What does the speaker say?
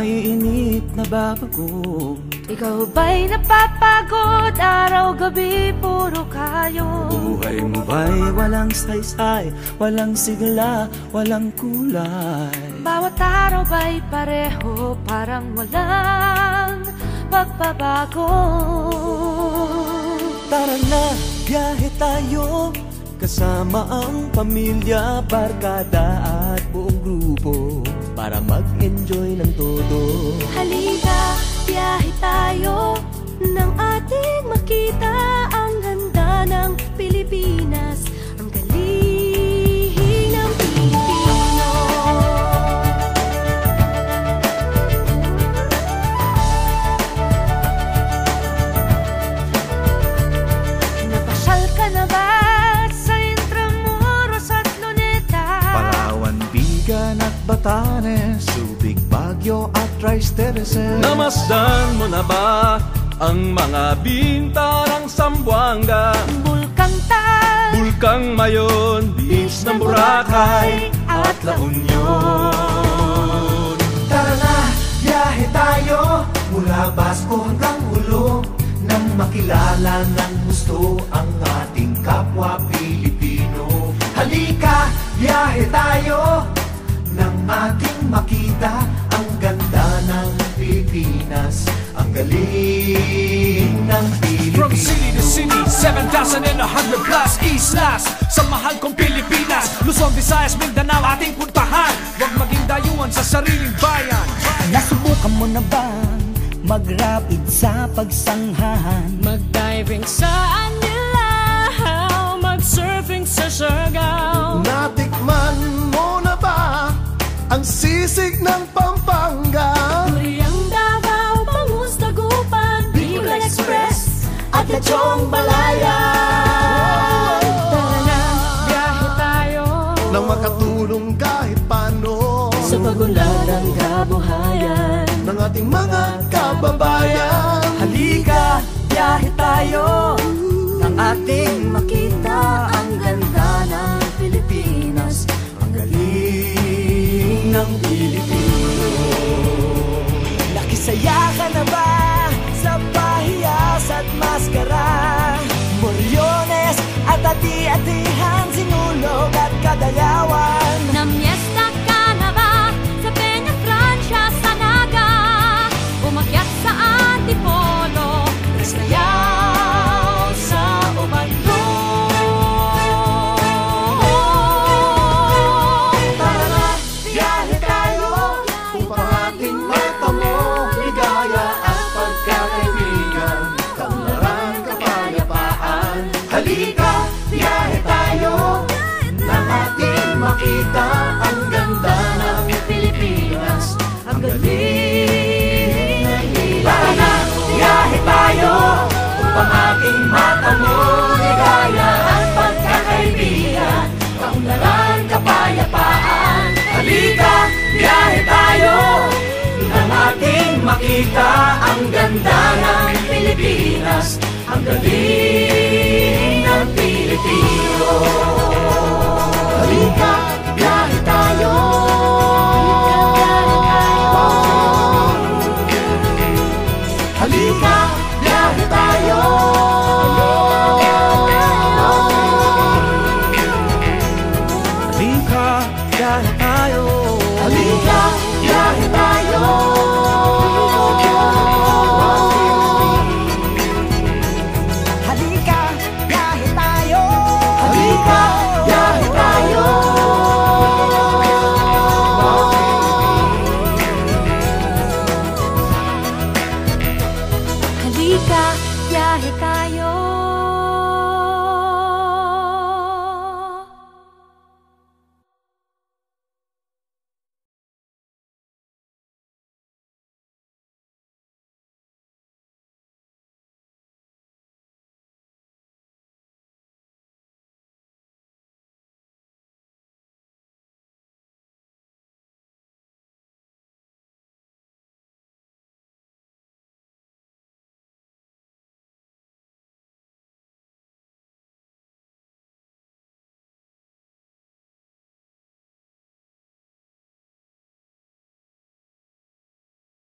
naiinip na babago. Ikaw ba'y napapagod? Araw-gabi puro kayo. Buhay mo ba'y walang saysay, walang sigla, walang kulay? Bawat araw ba'y pareho, parang walang pagbabago? Tara na, biyahe tayo, kasama ang pamilya, barkada at buong grupo, para mag-enjoy ng todo. Halika, biyahe tayo, nang ating makita ang ganda ng Pilipinas, ang galing ng Pilipino. Napasyal ka na ba sa Intramuros at Luneta? Palawan, Bigan at Batanes, Subic, Baguio at Rice Terraces. Namasdan mo na ba ang mga binta ng Zamboanga, Bulkang Tal, Bulkang Mayon, Beach ng Boracay at La Union? Tara na, biyahe tayo, mula Basco hanggang Ulo, nang makilala ng gusto ang ating kapwa Pilipino. Halika, biyahe tayo, nang ating makita ang ganda ng Pilipinas, ang galing ng Pilipino. From city to city, 7,100 plus islas, sa mahal kong Pilipinas, Luzon, Visayas, Mindanao ating puntahan. Huwag maging dayuhan sa sariling bayan. Nasubukan mo na bang mag-rapid sa pagsanghahan? mag-diving sa Anilaw, mag-surfing sa Siargao. Natikman mo na ba ang sisig ng Pampanga? Duriang Davao, Bangus, Dagupan, Bicol Express at Lechong Balaya. Tara na, biyahe tayo, Nang makatulong kahit paano sa pagunlad ng kabuhayan ng ating mga kababayan. Halika, biyahe tayo, nang ating makita ang ganda ng Pilipinas, ang galing ng Pilipino. Nakisaya ka na ba sa pahiyas at maskara? Moriones at ati-atihan, Sinulog at Kadayawan. Namiesta ka na ba sa Peña Francia, sa Naga? Umakyat sa Antipolo, sayaw sa Ubandong. Tara na, biyahe tayo, upang ating matamo ligaya at pagkakaibigan, kaunlaran, kapayapaan. Halika, biyahe tayo, nang ating makita ang ganda ng Pilipinas, ang galing ng Pilipino. Tara na, biyahe tayo, upang ating matamo ligaya at pagkakaibigan, kaunlaran, kapayapaan. Halika, biyahe tayo, nang ating makita ang ganda ng Pilipinas, ang galing ng Pilipino. Halika, biyahe tayo. Halika, biyahe tayo. Halika, biyahe tayo. Halika, biyahe tayo. Halika, biyahe tayo. Halika, biyahe tayo. Halika, biyahe tayo.